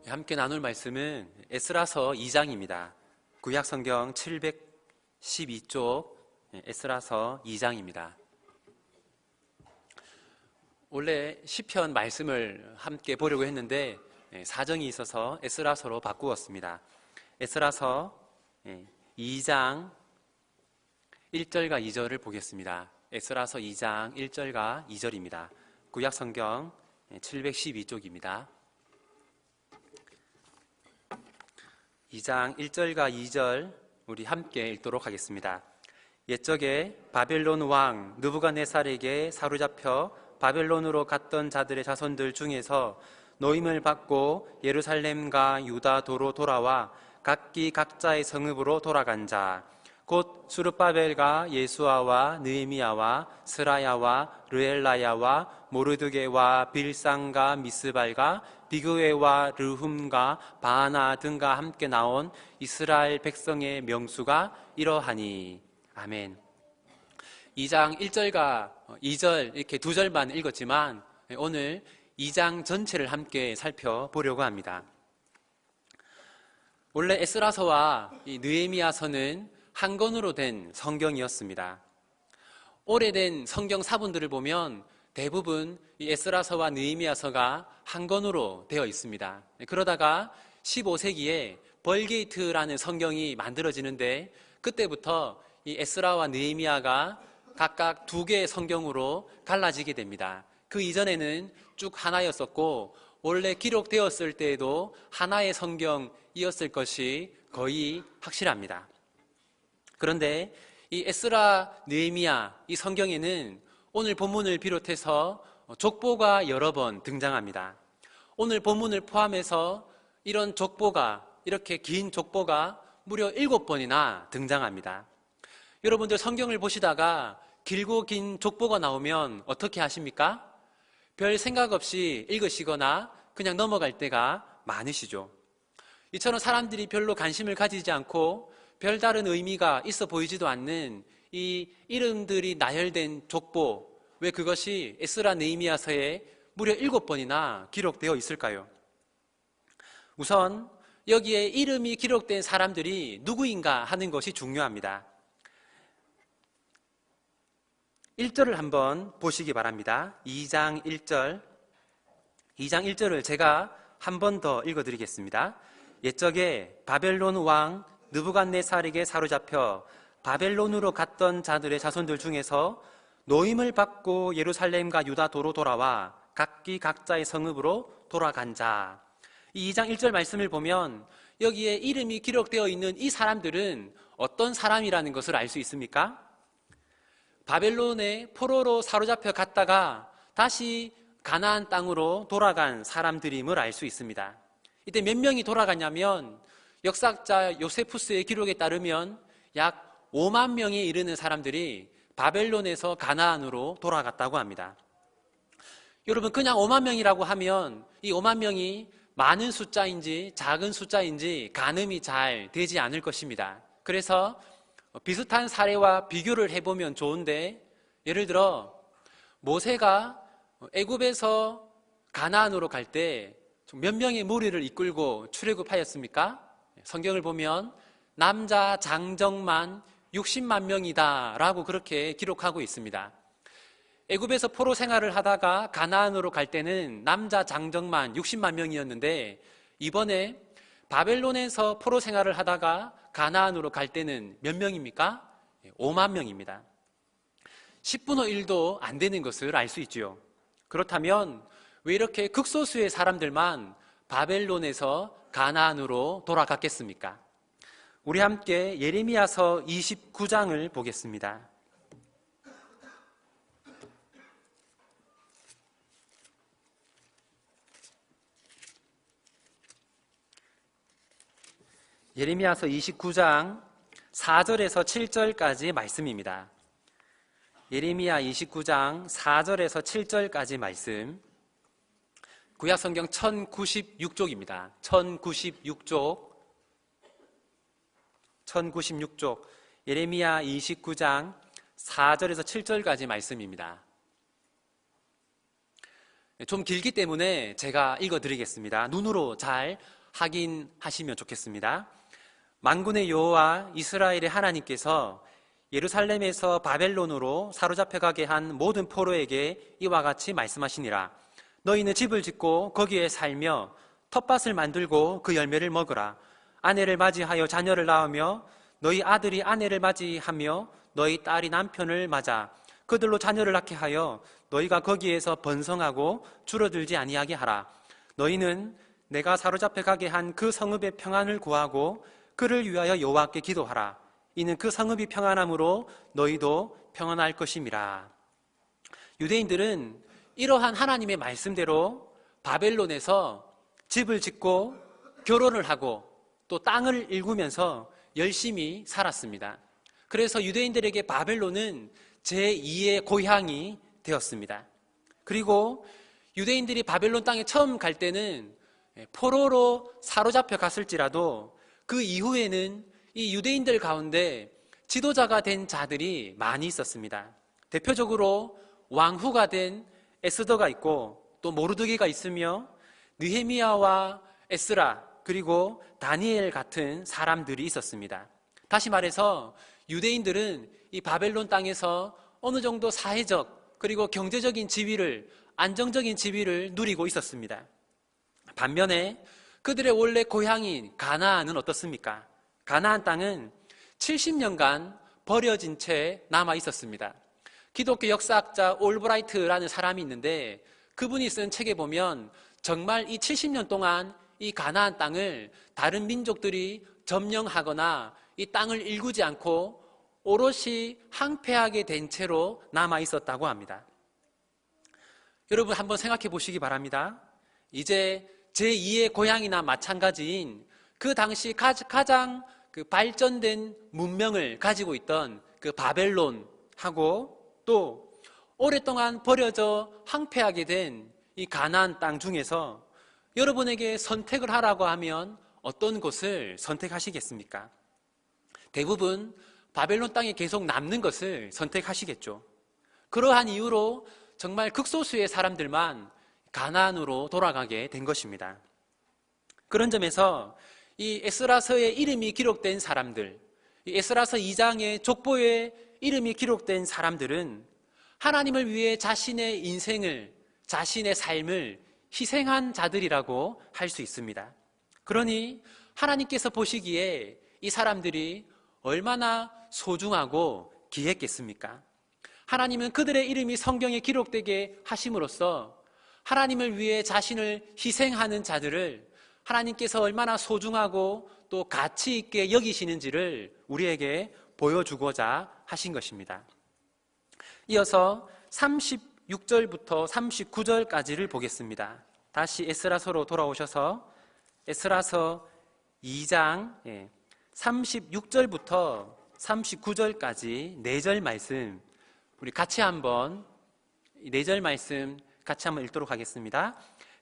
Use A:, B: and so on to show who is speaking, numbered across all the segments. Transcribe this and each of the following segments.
A: 함께 나눌 말씀은 에스라서 2장입니다. 구약성경 712쪽 에스라서 2장입니다. 원래 시편 말씀을 함께 보려고 했는데 사정이 있어서 에스라서로 바꾸었습니다. 에스라서 2장 1절과 2절을 보겠습니다. 에스라서 2장 1절과 2절입니다. 구약성경 712쪽입니다. 2장 1절과 2절 우리 함께 읽도록 하겠습니다. 옛적에 바벨론 왕 느부갓네살에게 사로잡혀 바벨론으로 갔던 자들의 자손들 중에서 노임을 받고 예루살렘과 유다도로 돌아와 각기 각자의 성읍으로 돌아간 자, 곧 수르바벨과 예수아와 느헤미야와 스라야와 르엘라야와 모르드게와 빌상과 미스발과 비그웨와 르훔과 바하나 등과 함께 나온 이스라엘 백성의 명수가 이러하니. 아멘. 2장 1절과 2절 이렇게 두 절만 읽었지만 오늘 2장 전체를 함께 살펴보려고 합니다. 원래 에스라서와 이 느헤미야서는 한 권으로 된 성경이었습니다. 오래된 성경 사본들을 보면 대부분 이 에스라서와 느헤미야서가 한 권으로 되어 있습니다. 그러다가 15세기에 벌게이트라는 성경이 만들어지는데 그때부터 이 에스라와 느헤미야가 각각 두 개의 성경으로 갈라지게 됩니다. 그 이전에는 쭉 하나였었고 원래 기록되었을 때에도 하나의 성경이었을 것이 거의 확실합니다. 그런데 이 에스라, 느헤미야 이 성경에는 오늘 본문을 비롯해서 족보가 여러 번 등장합니다. 오늘 본문을 포함해서 이런 족보가 이렇게 긴 족보가 무려 7번이나 등장합니다. 여러분들 성경을 보시다가 길고 긴 족보가 나오면 어떻게 하십니까? 별 생각 없이 읽으시거나 그냥 넘어갈 때가 많으시죠. 이처럼 사람들이 별로 관심을 가지지 않고 별다른 의미가 있어 보이지도 않는 이 이름들이 나열된 족보, 왜 그것이 에스라 느헤미야서에 무려 7번이나 기록되어 있을까요? 우선 여기에 이름이 기록된 사람들이 누구인가 하는 것이 중요합니다. 1절을 한번 보시기 바랍니다. 2장 1절을 제가 한 번 더 읽어드리겠습니다. 옛적에 바벨론 왕 느부갓네살에게 사로잡혀 바벨론으로 갔던 자들의 자손들 중에서 노임을 받고 예루살렘과 유다도로 돌아와 각기 각자의 성읍으로 돌아간 자. 이 2장 1절 말씀을 보면 여기에 이름이 기록되어 있는 이 사람들은 어떤 사람이라는 것을 알 수 있습니까? 바벨론의 포로로 사로잡혀 갔다가 다시 가나안 땅으로 돌아간 사람들임을 알 수 있습니다. 이때 몇 명이 돌아갔냐면 역사학자 요세푸스의 기록에 따르면 약 5만 명에 이르는 사람들이 바벨론에서 가나안으로 돌아갔다고 합니다. 여러분 그냥 5만 명이라고 하면 이 5만 명이 많은 숫자인지 작은 숫자인지 가늠이 잘 되지 않을 것입니다. 그래서 비슷한 사례와 비교를 해보면 좋은데 예를 들어 모세가 애굽에서 가나안으로 갈 때 몇 명의 무리를 이끌고 출애굽하였습니까? 성경을 보면 남자 장정만 60만 명이다 라고 그렇게 기록하고 있습니다. 애굽에서 포로 생활을 하다가 가나안으로 갈 때는 남자 장정만 60만 명이었는데 이번에 바벨론에서 포로 생활을 하다가 가나안으로 갈 때는 몇 명입니까? 5만 명입니다. 10분의 1도 안 되는 것을 알 수 있죠. 그렇다면 왜 이렇게 극소수의 사람들만 바벨론에서 가나안으로 돌아갔겠습니까? 우리 함께 예레미야서 29장을 보겠습니다. 예레미야서 29장 4절에서 7절까지 말씀입니다. 예레미야 29장 4절에서 7절까지 말씀. 구약성경 1096쪽입니다. 1096쪽 예레미야 29장 4절에서 7절까지 말씀입니다. 좀 길기 때문에 제가 읽어드리겠습니다. 눈으로 잘 확인하시면 좋겠습니다. 만군의 여호와 이스라엘의 하나님께서 예루살렘에서 바벨론으로 사로잡혀가게 한 모든 포로에게 이와 같이 말씀하시니라. 너희는 집을 짓고 거기에 살며 텃밭을 만들고 그 열매를 먹으라. 아내를 맞이하여 자녀를 낳으며 너희 아들이 아내를 맞이하며 너희 딸이 남편을 맞아 그들로 자녀를 낳게 하여 너희가 거기에서 번성하고 줄어들지 아니하게 하라. 너희는 내가 사로잡혀가게 한 그 성읍의 평안을 구하고 그를 위하여 여호와께 기도하라. 이는 그 성읍이 평안함으로 너희도 평안할 것임이라. 유대인들은 이러한 하나님의 말씀대로 바벨론에서 집을 짓고 결혼을 하고 또 땅을 일구면서 열심히 살았습니다. 그래서 유대인들에게 바벨론은 제2의 고향이 되었습니다. 그리고 유대인들이 바벨론 땅에 처음 갈 때는 포로로 사로잡혀 갔을지라도 그 이후에는 이 유대인들 가운데 지도자가 된 자들이 많이 있었습니다. 대표적으로 왕후가 된 에스더가 있고 또 모르드게가 있으며 느헤미야와 에스라 그리고 다니엘 같은 사람들이 있었습니다. 다시 말해서 유대인들은 이 바벨론 땅에서 어느 정도 사회적 그리고 경제적인 지위를 안정적인 지위를 누리고 있었습니다. 반면에 그들의 원래 고향인 가나안은 어떻습니까? 가나안 땅은 70년간 버려진 채 남아 있었습니다. 기독교 역사학자 올브라이트라는 사람이 있는데 그분이 쓴 책에 보면 정말 이 70년 동안 이 가나안 땅을 다른 민족들이 점령하거나 이 땅을 일구지 않고 오롯이 항폐하게 된 채로 남아 있었다고 합니다. 여러분 한번 생각해 보시기 바랍니다. 이제 제2의 고향이나 마찬가지인 그 당시 가장 발전된 문명을 가지고 있던 그 바벨론하고 또 오랫동안 버려져 항폐하게 된 이 가나안 땅 중에서 여러분에게 선택을 하라고 하면 어떤 곳을 선택하시겠습니까? 대부분 바벨론 땅에 계속 남는 것을 선택하시겠죠. 그러한 이유로 정말 극소수의 사람들만 가나안으로 돌아가게 된 것입니다. 그런 점에서 이 에스라서의 이름이 기록된 사람들, 이 에스라서 2장의 족보에 이름이 기록된 사람들은 하나님을 위해 자신의 인생을, 자신의 삶을 희생한 자들이라고 할 수 있습니다. 그러니 하나님께서 보시기에 이 사람들이 얼마나 소중하고 귀했겠습니까? 하나님은 그들의 이름이 성경에 기록되게 하심으로써 하나님을 위해 자신을 희생하는 자들을 하나님께서 얼마나 소중하고 또 가치 있게 여기시는지를 우리에게 보여주고자 하신 것입니다. 이어서 36절부터 39절까지를 보겠습니다. 다시 에스라서로 돌아오셔서 에스라서 2장 36절부터 39절까지 4절 말씀 우리 같이 한번 4절 말씀 같이 한번 읽도록 하겠습니다.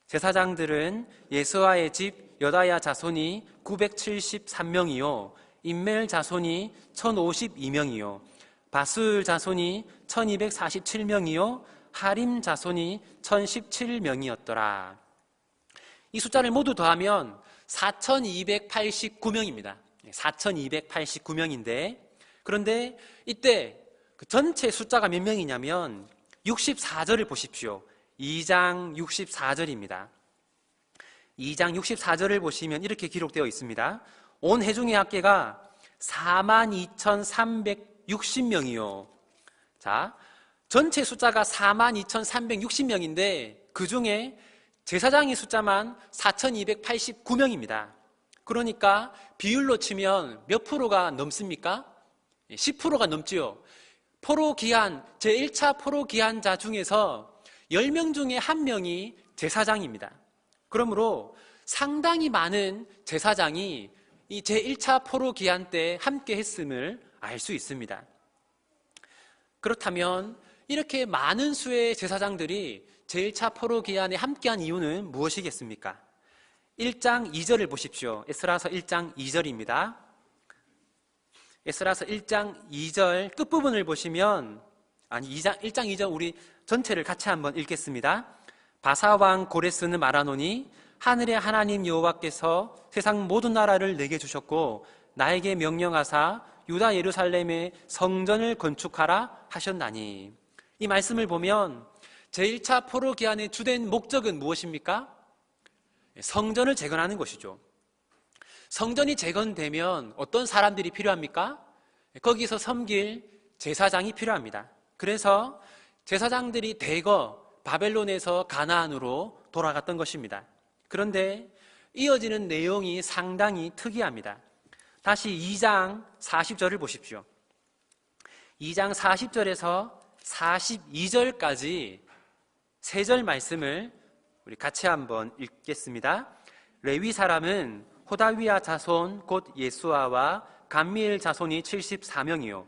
A: 제사장들은 예수아의 집 여다야 자손이 973명이요 임멜 자손이 1052명이요 바술 자손이 1247명이요 하림 자손이 1017명이었더라. 이 숫자를 모두 더하면 4289명입니다. 4289명인데 그런데 이때 그 전체 숫자가 몇 명이냐면 64절을 보십시오. 2장 64절입니다. 2장 64절을 보시면 이렇게 기록되어 있습니다. 온 회중의 합계가 42,360명이요. 자, 전체 숫자가 42,360명인데 그 중에 제사장의 숫자만 4,289명입니다. 그러니까 비율로 치면 몇 프로가 넘습니까? 10%가 넘지요. 포로기한, 제1차 포로기한자 중에서 10명 중에 1명이 제사장입니다. 그러므로 상당히 많은 제사장이 이 제1차 포로기한 때 함께 했음을 알 수 있습니다. 그렇다면 이렇게 많은 수의 제사장들이 제1차 포로기한에 함께한 이유는 무엇이겠습니까? 1장 2절을 보십시오. 에스라서 1장 2절입니다. 에스라서 1장 2절 끝부분을 보시면 1장 2절 우리 전체를 같이 한번 읽겠습니다. 바사왕 고레스는 말하노니 하늘의 하나님 여호와께서 세상 모든 나라를 내게 주셨고 나에게 명령하사 유다 예루살렘의 성전을 건축하라 하셨나니. 이 말씀을 보면 제1차 포로 기한의 주된 목적은 무엇입니까? 성전을 재건하는 것이죠. 성전이 재건되면 어떤 사람들이 필요합니까? 거기서 섬길 제사장이 필요합니다. 그래서 제사장들이 대거 바벨론에서 가나안으로 돌아갔던 것입니다. 그런데 이어지는 내용이 상당히 특이합니다. 다시 2장 40절을 보십시오. 2장 40절에서 42절까지 세 절 말씀을 우리 같이 한번 읽겠습니다. 레위 사람은 호다위아 자손 곧 예수아와 감미엘 자손이 74명이요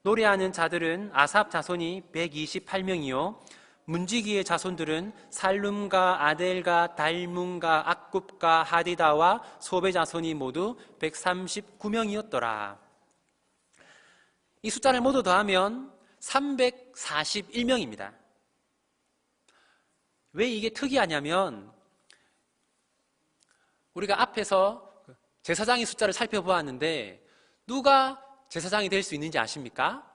A: 노래하는 자들은 아삽 자손이 128명이요 문지기의 자손들은 살룸과 아델과 달문과 악굽과 하디다와 소베 자손이 모두 139명이었더라. 이 숫자를 모두 더하면 341명입니다. 왜 이게 특이하냐면 우리가 앞에서 제사장의 숫자를 살펴보았는데 누가 제사장이 될 수 있는지 아십니까?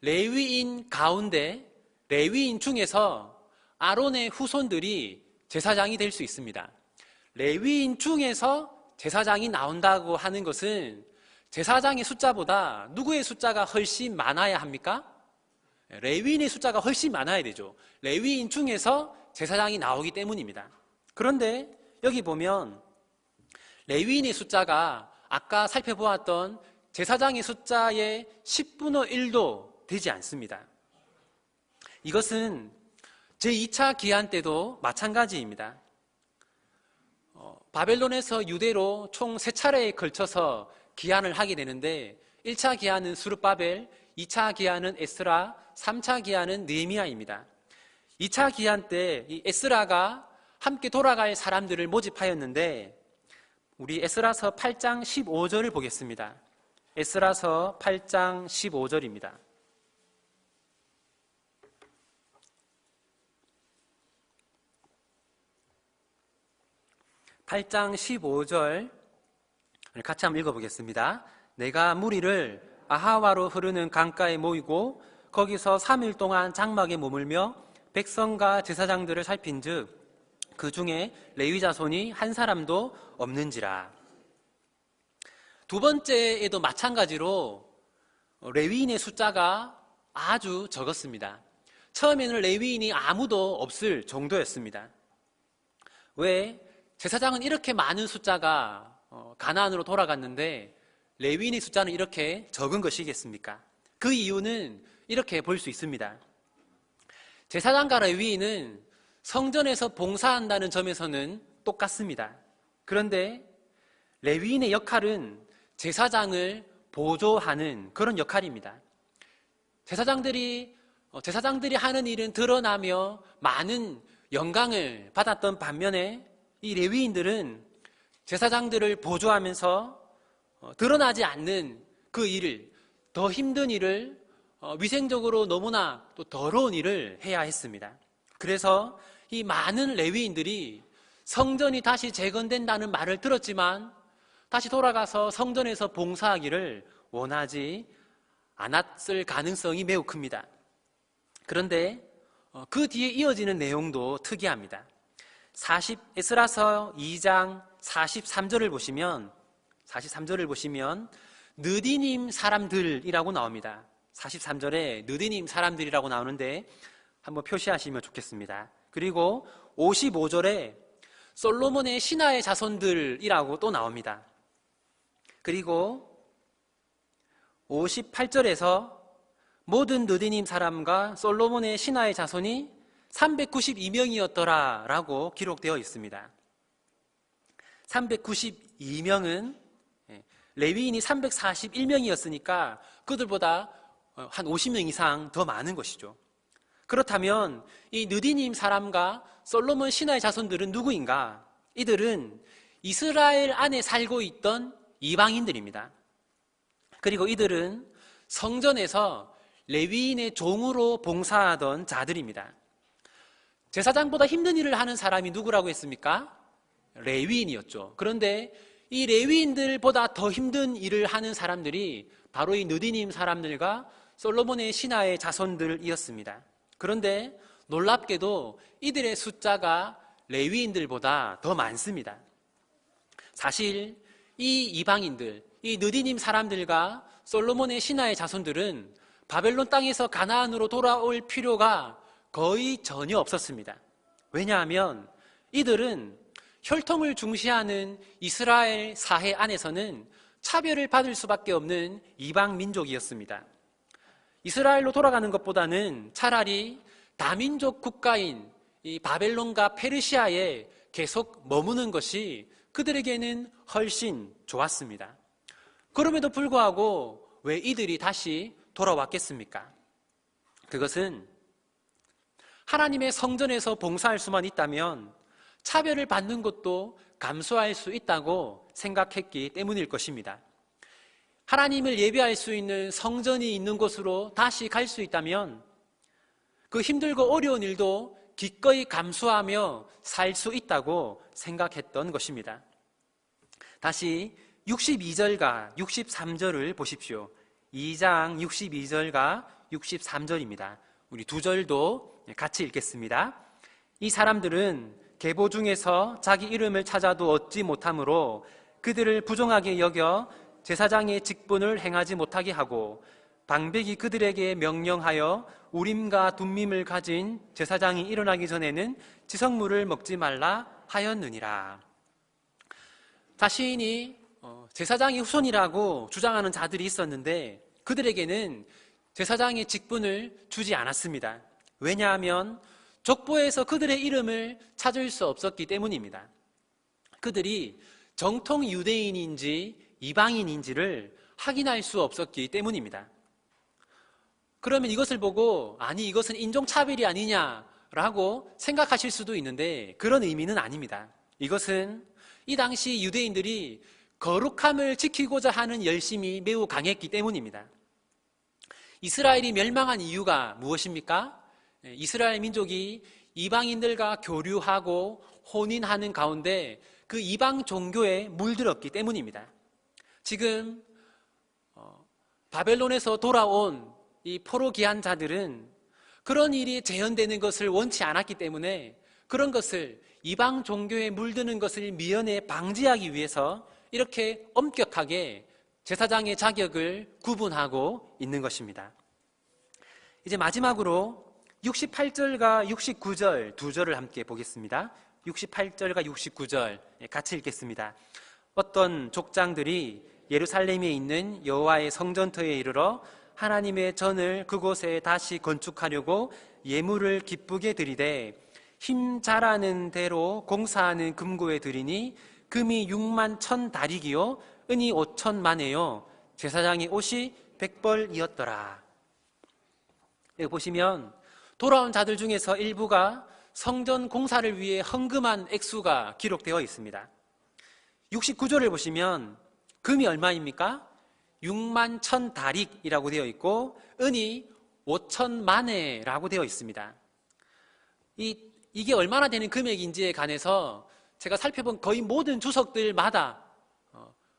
A: 레위인 가운데 레위인 중에서 아론의 후손들이 제사장이 될 수 있습니다. 레위인 중에서 제사장이 나온다고 하는 것은 제사장의 숫자보다 누구의 숫자가 훨씬 많아야 합니까? 레위인의 숫자가 훨씬 많아야 되죠. 레위인 중에서 제사장이 나오기 때문입니다. 그런데 여기 보면 레위인의 숫자가 아까 살펴보았던 제사장의 숫자의 10분의 1도 되지 않습니다. 이것은 제2차 기한 때도 마찬가지입니다. 바벨론에서 유대로 총 3차례에 걸쳐서 기한을 하게 되는데 1차 기한은 스룹바벨, 2차 기한은 에스라, 3차 기한은 느헤미야입니다. 2차 기한 때 이 에스라가 함께 돌아갈 사람들을 모집하였는데 우리 에스라서 8장 15절을 보겠습니다. 에스라서 8장 15절입니다. 8장 15절 같이 한번 읽어보겠습니다. 내가 무리를 아하와로 흐르는 강가에 모이고 거기서 3일 동안 장막에 머물며 백성과 제사장들을 살핀즉 그 중에 레위 자손이 한 사람도 없는지라. 두 번째에도 마찬가지로 레위인의 숫자가 아주 적었습니다. 처음에는 레위인이 아무도 없을 정도였습니다. 왜? 제사장은 이렇게 많은 숫자가 가나안으로 돌아갔는데 레위인의 숫자는 이렇게 적은 것이겠습니까? 그 이유는 이렇게 볼 수 있습니다. 제사장과 레위인은 성전에서 봉사한다는 점에서는 똑같습니다. 그런데 레위인의 역할은 제사장을 보조하는 그런 역할입니다. 제사장들이 하는 일은 드러나며 많은 영광을 받았던 반면에 이 레위인들은 제사장들을 보조하면서 드러나지 않는 그 일을, 더 힘든 일을, 위생적으로 너무나 또 더러운 일을 해야 했습니다. 그래서 이 많은 레위인들이 성전이 다시 재건된다는 말을 들었지만 다시 돌아가서 성전에서 봉사하기를 원하지 않았을 가능성이 매우 큽니다. 그런데 그 뒤에 이어지는 내용도 특이합니다. 에스라서 2장 43절을 보시면 느디님 사람들이라고 나옵니다. 43절에 느디님 사람들이라고 나오는데 한번 표시하시면 좋겠습니다. 그리고 55절에 솔로몬의 신하의 자손들이라고 또 나옵니다. 그리고 58절에서 모든 느디님 사람과 솔로몬의 신하의 자손이 392명이었더라 라고 기록되어 있습니다. 392명은 레위인이 341명이었으니까 그들보다 한 50명 이상 더 많은 것이죠. 그렇다면 이 느디님 사람과 솔로몬 신하의 자손들은 누구인가? 이들은 이스라엘 안에 살고 있던 이방인들입니다. 그리고 이들은 성전에서 레위인의 종으로 봉사하던 자들입니다. 제사장보다 힘든 일을 하는 사람이 누구라고 했습니까? 레위인이었죠. 그런데 이 레위인들보다 더 힘든 일을 하는 사람들이 바로 이 느디님 사람들과 솔로몬의 신하의 자손들이었습니다. 그런데 놀랍게도 이들의 숫자가 레위인들보다 더 많습니다. 사실 이 이방인들, 이 느디님 사람들과 솔로몬의 신하의 자손들은 바벨론 땅에서 가나안으로 돌아올 필요가 거의 전혀 없었습니다. 왜냐하면 이들은 혈통을 중시하는 이스라엘 사회 안에서는 차별을 받을 수밖에 없는 이방 민족이었습니다. 이스라엘로 돌아가는 것보다는 차라리 다민족 국가인 이 바벨론과 페르시아에 계속 머무는 것이 그들에게는 훨씬 좋았습니다. 그럼에도 불구하고 왜 이들이 다시 돌아왔겠습니까? 그것은 하나님의 성전에서 봉사할 수만 있다면 차별을 받는 것도 감수할 수 있다고 생각했기 때문일 것입니다. 하나님을 예배할 수 있는 성전이 있는 곳으로 다시 갈 수 있다면 그 힘들고 어려운 일도 기꺼이 감수하며 살 수 있다고 생각했던 것입니다. 다시 62절과 63절을 보십시오. 2장 62절과 63절입니다. 우리 두 절도 같이 읽겠습니다. 이 사람들은 계보 중에서 자기 이름을 찾아도 얻지 못하므로 그들을 부정하게 여겨 제사장의 직분을 행하지 못하게 하고 방백이 그들에게 명령하여 우림과 둠밈을 가진 제사장이 일어나기 전에는 지성물을 먹지 말라 하였느니라. 자신이 제사장의 후손이라고 주장하는 자들이 있었는데 그들에게는 제사장의 직분을 주지 않았습니다. 왜냐하면 족보에서 그들의 이름을 찾을 수 없었기 때문입니다. 그들이 정통 유대인인지 이방인인지를 확인할 수 없었기 때문입니다. 그러면 이것을 보고 아니 이것은 인종차별이 아니냐라고 생각하실 수도 있는데 그런 의미는 아닙니다. 이것은 이 당시 유대인들이 거룩함을 지키고자 하는 열심이 매우 강했기 때문입니다. 이스라엘이 멸망한 이유가 무엇입니까? 이스라엘 민족이 이방인들과 교류하고 혼인하는 가운데 그 이방 종교에 물들었기 때문입니다. 지금 바벨론에서 돌아온 이 포로기한 자들은 그런 일이 재현되는 것을 원치 않았기 때문에 그런 것을 이방 종교에 물드는 것을 미연에 방지하기 위해서 이렇게 엄격하게 제사장의 자격을 구분하고 있는 것입니다. 이제 마지막으로 68절과 69절 두 절을 함께 보겠습니다. 68절과 69절 같이 읽겠습니다. 어떤 족장들이 예루살렘에 있는 여호와의 성전터에 이르러 하나님의 전을 그곳에 다시 건축하려고 예물을 기쁘게 드리되 힘 잘하는 대로 공사하는 금고에 드리니 금이 6만 1천 다릭이요 은이 5천 만에요 제사장의 옷이 100벌이었더라. 여기 보시면 돌아온 자들 중에서 일부가 성전 공사를 위해 헌금한 액수가 기록되어 있습니다. 69절을 보시면 금이 얼마입니까? 6만 1천 다릭이라고 되어 있고 은이 5천 만에라고 되어 있습니다. 이게 얼마나 되는 금액인지에 관해서 제가 살펴본 거의 모든 주석들마다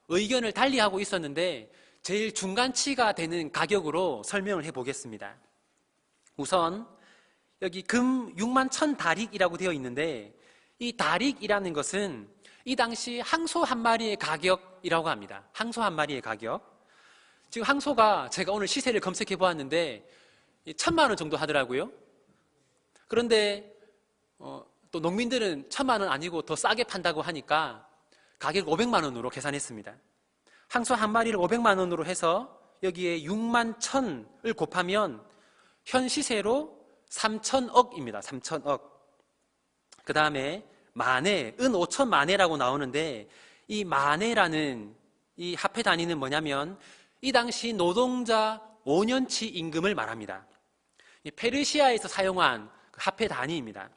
A: 의견을 달리하고 있었는데 제일 중간치가 되는 가격으로 설명을 해보겠습니다. 우선 여기 금 6만 1천 다릭이라고 되어 있는데 이 다릭이라는 것은 이 당시 항소 한 마리의 가격이라고 합니다. 항소 한 마리의 가격. 지금 항소가 제가 오늘 시세를 검색해 보았는데 1,000만 원 정도 하더라고요. 그런데 또 농민들은 1,000만 원 아니고 더 싸게 판다고 하니까 가격 500만 원으로 계산했습니다. 항소 한 마리를 500만 원으로 해서 여기에 6만 1천을 곱하면 현 시세로 3천억입니다. 3천억. 그 다음에 만에, 은 5천 만에라고 나오는데 이 만에라는 이 화폐 단위는 뭐냐면 이 당시 노동자 5년치 임금을 말합니다. 페르시아에서 사용한 화폐 단위입니다.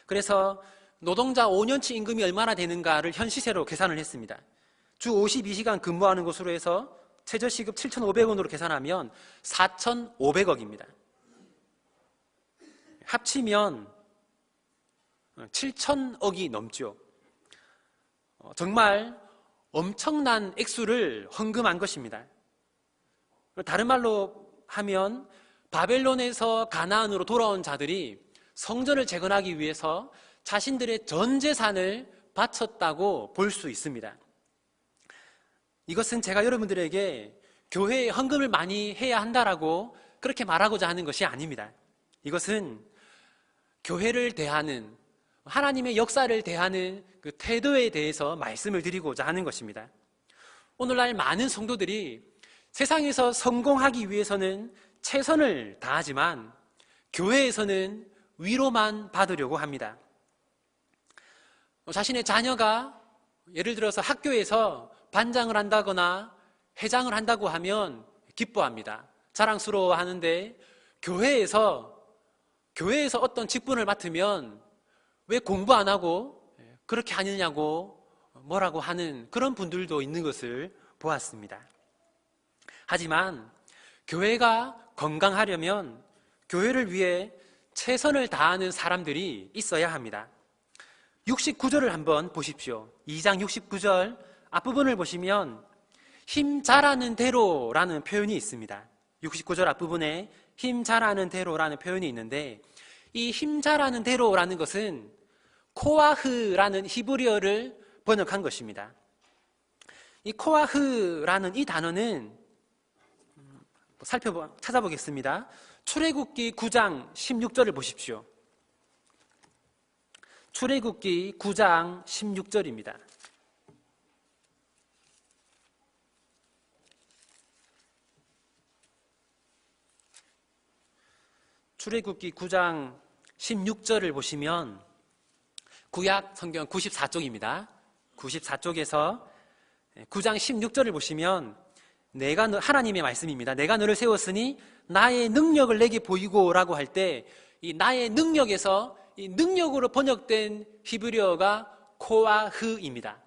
A: 그래서 노동자 5년치 임금이 얼마나 되는가를 현 시세로 계산을 했습니다. 주 52시간 근무하는 것으로 해서 최저시급 7,500원으로 계산하면 4,500억입니다. 합치면 7천억이 넘죠. 정말 엄청난 액수를 헌금한 것입니다. 다른 말로 하면 바벨론에서 가나안으로 돌아온 자들이 성전을 재건하기 위해서 자신들의 전 재산을 바쳤다고 볼 수 있습니다. 이것은 제가 여러분들에게 교회에 헌금을 많이 해야 한다라고 그렇게 말하고자 하는 것이 아닙니다. 이것은 교회를 대하는, 하나님의 역사를 대하는 그 태도에 대해서 말씀을 드리고자 하는 것입니다. 오늘날 많은 성도들이 세상에서 성공하기 위해서는 최선을 다하지만 교회에서는 위로만 받으려고 합니다. 자신의 자녀가 예를 들어서 학교에서 반장을 한다거나 회장을 한다고 하면 기뻐합니다. 자랑스러워하는데 교회에서 어떤 직분을 맡으면 왜 공부 안 하고 그렇게 하느냐고 뭐라고 하는 그런 분들도 있는 것을 보았습니다. 하지만 교회가 건강하려면 교회를 위해 최선을 다하는 사람들이 있어야 합니다. 69절을 한번 보십시오. 2장 69절 앞부분을 보시면 힘 잘하는 대로라는 표현이 있습니다. 69절 앞부분에 힘 잘하는 대로라는 표현이 있는데 이 힘 잘하는 대로라는 것은 코아흐라는 히브리어를 번역한 것입니다. 이 코아흐라는 이 단어는 찾아보겠습니다. 출애굽기 9장 16절을 보십시오. 출애굽기 9장 16절입니다. 출애굽기 9장 16절을 보시면 구약 성경 94쪽입니다. 94쪽에서 9장 16절을 보시면 하나님의 말씀입니다. 내가 너를 세웠으니 나의 능력을 내게 보이고 라고 할 때 이 나의 능력에서 이 능력으로 번역된 히브리어가 코아흐입니다.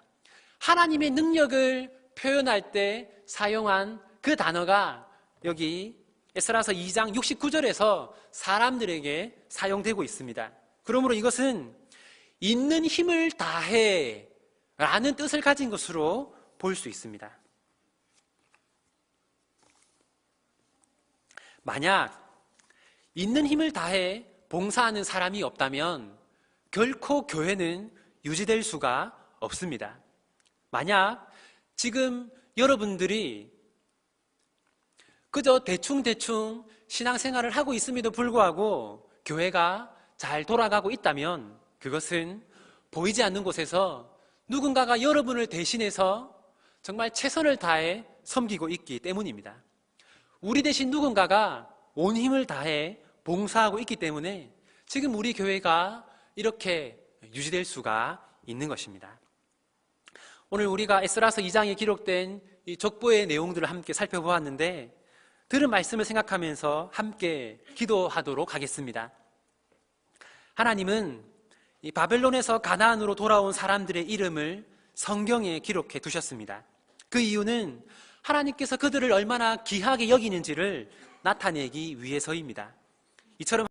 A: 하나님의 능력을 표현할 때 사용한 그 단어가 여기 에스라서 2장 69절에서 사람들에게 사용되고 있습니다. 그러므로 이것은 있는 힘을 다해 라는 뜻을 가진 것으로 볼 수 있습니다. 만약 있는 힘을 다해 봉사하는 사람이 없다면 결코 교회는 유지될 수가 없습니다. 만약 지금 여러분들이 그저 대충 신앙생활을 하고 있음에도 불구하고 교회가 잘 돌아가고 있다면 그것은 보이지 않는 곳에서 누군가가 여러분을 대신해서 정말 최선을 다해 섬기고 있기 때문입니다. 우리 대신 누군가가 온 힘을 다해 봉사하고 있기 때문에 지금 우리 교회가 이렇게 유지될 수가 있는 것입니다. 오늘 우리가 에스라서 2장에 기록된 이 족보의 내용들을 함께 살펴보았는데 들은 말씀을 생각하면서 함께 기도하도록 하겠습니다. 하나님은 이 바벨론에서 가나안으로 돌아온 사람들의 이름을 성경에 기록해 두셨습니다. 그 이유는 하나님께서 그들을 얼마나 귀하게 여기는지를 나타내기 위해서입니다. 이처럼